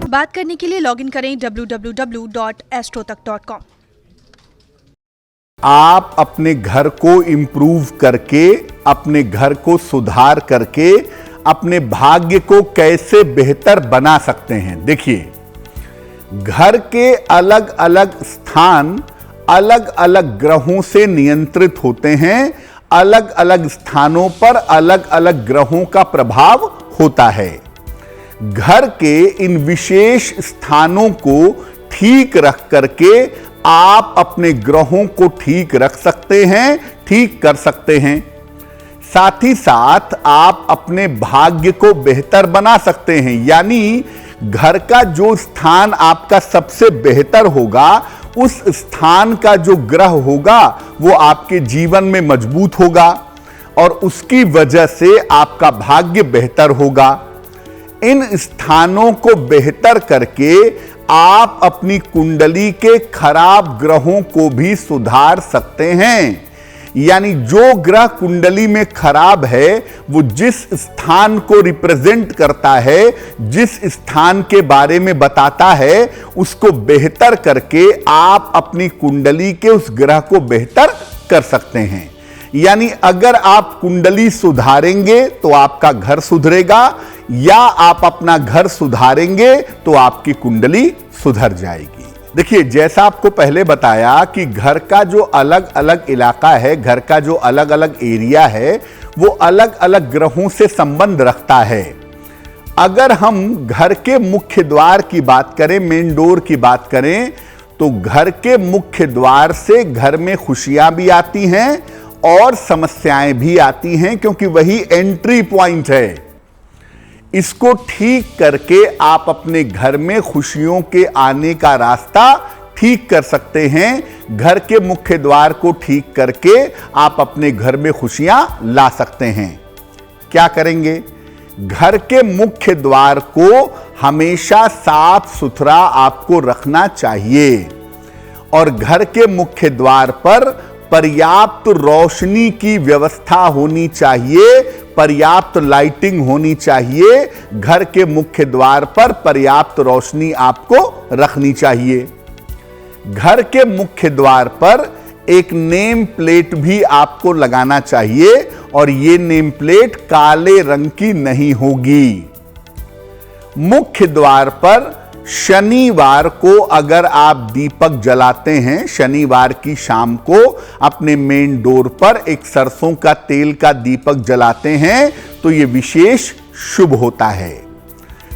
बात करने के लिए लॉगिन करें www.astrotak.com। आप अपने घर को इम्प्रूव करके, अपने घर को सुधार करके अपने भाग्य को कैसे बेहतर बना सकते हैं। देखिए, घर के अलग अलग स्थान अलग अलग ग्रहों से नियंत्रित होते हैं। अलग अलग स्थानों पर अलग अलग ग्रहों का प्रभाव होता है। घर के इन विशेष स्थानों को ठीक रख करके आप अपने ग्रहों को ठीक रख सकते हैं, ठीक कर सकते हैं। साथ ही साथ आप अपने भाग्य को बेहतर बना सकते हैं। यानी घर का जो स्थान आपका सबसे बेहतर होगा, उस स्थान का जो ग्रह होगा वो आपके जीवन में मजबूत होगा और उसकी वजह से आपका भाग्य बेहतर होगा। इन स्थानों को बेहतर करके आप अपनी कुंडली के खराब ग्रहों को भी सुधार सकते हैं। यानी जो ग्रह कुंडली में खराब है, वो जिस स्थान को रिप्रेजेंट करता है, जिस स्थान के बारे में बताता है, उसको बेहतर करके आप अपनी कुंडली के उस ग्रह को बेहतर कर सकते हैं। यानी अगर आप कुंडली सुधारेंगे तो आपका घर सुधरेगा, या आप अपना घर सुधारेंगे तो आपकी कुंडली सुधर जाएगी। देखिए, जैसा आपको पहले बताया कि घर का जो अलग अलग इलाका है, घर का जो अलग अलग एरिया है, वो अलग अलग ग्रहों से संबंध रखता है। अगर हम घर के मुख्य द्वार की बात करें, मेन डोर की बात करें, तो घर के मुख्य द्वार से घर में खुशियां भी आती हैं और समस्याएं भी आती हैं, क्योंकि वही एंट्री पॉइंट है। इसको ठीक करके आप अपने घर में खुशियों के आने का रास्ता ठीक कर सकते हैं। घर के मुख्य द्वार को ठीक करके आप अपने घर में खुशियां ला सकते हैं। क्या करेंगे? घर के मुख्य द्वार को हमेशा साफ सुथरा आपको रखना चाहिए और घर के मुख्य द्वार पर पर्याप्त रोशनी की व्यवस्था होनी चाहिए, पर्याप्त लाइटिंग होनी चाहिए। घर के मुख्य द्वार पर पर्याप्त रोशनी आपको रखनी चाहिए। घर के मुख्य द्वार पर एक नेम प्लेट भी आपको लगाना चाहिए और ये नेम प्लेट काले रंग की नहीं होगी। मुख्य द्वार पर शनिवार को अगर आप दीपक जलाते हैं, शनिवार की शाम को अपने मेन डोर पर एक सरसों का तेल का दीपक जलाते हैं, तो यह विशेष शुभ होता है।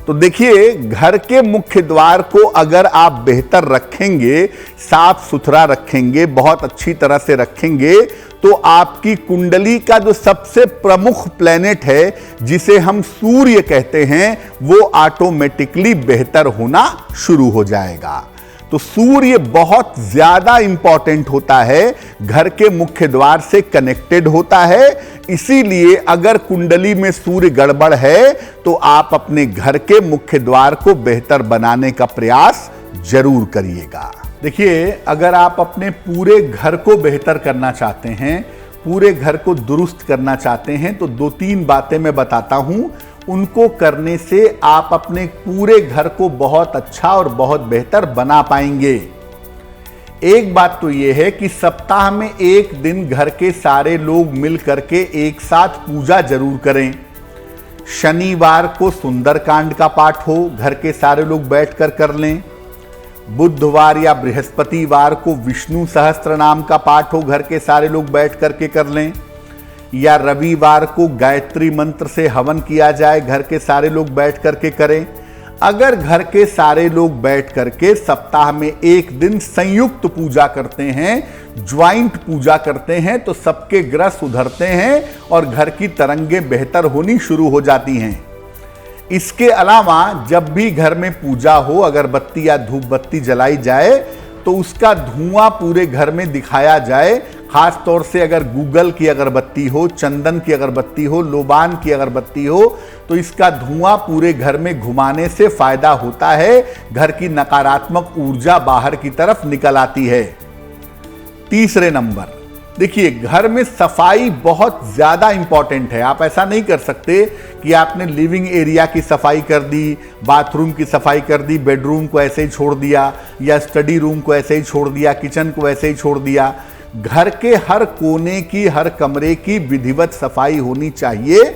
तो देखिए, घर के मुख्य द्वार को अगर आप बेहतर रखेंगे, साफ सुथरा रखेंगे, बहुत अच्छी तरह से रखेंगे, तो आपकी कुंडली का जो सबसे प्रमुख प्लैनेट है, जिसे हम सूर्य कहते हैं, वो ऑटोमेटिकली बेहतर होना शुरू हो जाएगा। तो सूर्य बहुत ज्यादा इंपॉर्टेंट होता है, घर के मुख्य द्वार से कनेक्टेड होता है। इसीलिए अगर कुंडली में सूर्य गड़बड़ है तो आप अपने घर के मुख्य द्वार को बेहतर बनाने का प्रयास जरूर करिएगा। देखिए, अगर आप अपने पूरे घर को बेहतर करना चाहते हैं, पूरे घर को दुरुस्त करना चाहते हैं, तो 2-3 बातें मैं बताता हूं। उनको करने से आप अपने पूरे घर को बहुत अच्छा और बहुत बेहतर बना पाएंगे। एक बात तो यह है कि सप्ताह में एक दिन घर के सारे लोग मिल करके एक साथ पूजा जरूर करें। शनिवार को सुंदरकांड का पाठ हो, घर के सारे लोग बैठकर कर लें। बुधवार या बृहस्पतिवार को विष्णु सहस्त्र नाम का पाठ हो, घर के सारे लोग बैठ करके कर लें। या रविवार को गायत्री मंत्र से हवन किया जाए, घर के सारे लोग बैठ करके करें। अगर घर के सारे लोग बैठ करके सप्ताह में एक दिन संयुक्त पूजा करते हैं, ज्वाइंट पूजा करते हैं, तो सबके ग्रह सुधरते हैं और घर की तरंगें बेहतर होनी शुरू हो जाती हैं। इसके अलावा जब भी घर में पूजा हो, अगरबत्ती या धूप बत्ती जलाई जाए, तो उसका धुआं पूरे घर में दिखाया जाए। खास तौर से अगर गूगल की अगरबत्ती हो, चंदन की अगरबत्ती हो, लोबान की अगरबत्ती हो, तो इसका धुआं पूरे घर में घुमाने से फायदा होता है। घर की नकारात्मक ऊर्जा बाहर की तरफ निकल आती है। तीसरे नंबर, देखिए, घर में सफाई बहुत ज़्यादा इंपॉर्टेंट है। आप ऐसा नहीं कर सकते कि आपने लिविंग एरिया की सफाई कर दी, बाथरूम की सफाई कर दी, बेडरूम को ऐसे ही छोड़ दिया, या स्टडी रूम को ऐसे ही छोड़ दिया, किचन को ऐसे ही छोड़ दिया। घर के हर कोने की, हर कमरे की विधिवत सफाई होनी चाहिए।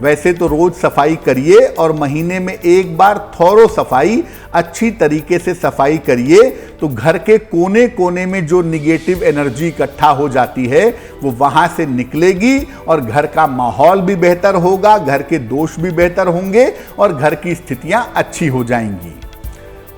वैसे तो रोज सफाई करिए और महीने में एक बार थॉरो सफाई, अच्छी तरीके से सफाई करिए, तो घर के कोने कोने में जो निगेटिव एनर्जी इकट्ठा हो जाती है वो वहां से निकलेगी और घर का माहौल भी बेहतर होगा, घर के दोष भी बेहतर होंगे और घर की स्थितियां अच्छी हो जाएंगी।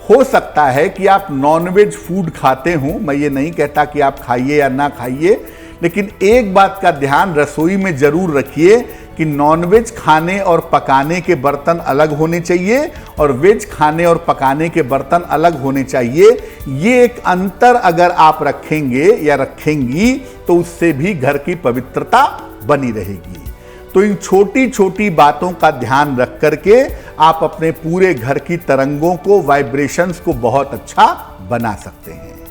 हो सकता है कि आप नॉनवेज फूड खाते हों, मैं ये नहीं कहता कि आप खाइए या ना खाइए, लेकिन एक बात का ध्यान रसोई में जरूर रखिए कि नॉनवेज खाने और पकाने के बर्तन अलग होने चाहिए और वेज खाने और पकाने के बर्तन अलग होने चाहिए। ये एक अंतर अगर आप रखेंगे या रखेंगी तो उससे भी घर की पवित्रता बनी रहेगी। तो इन छोटी छोटी बातों का ध्यान रख करके आप अपने पूरे घर की तरंगों को, वाइब्रेशंस को बहुत अच्छा बना सकते हैं।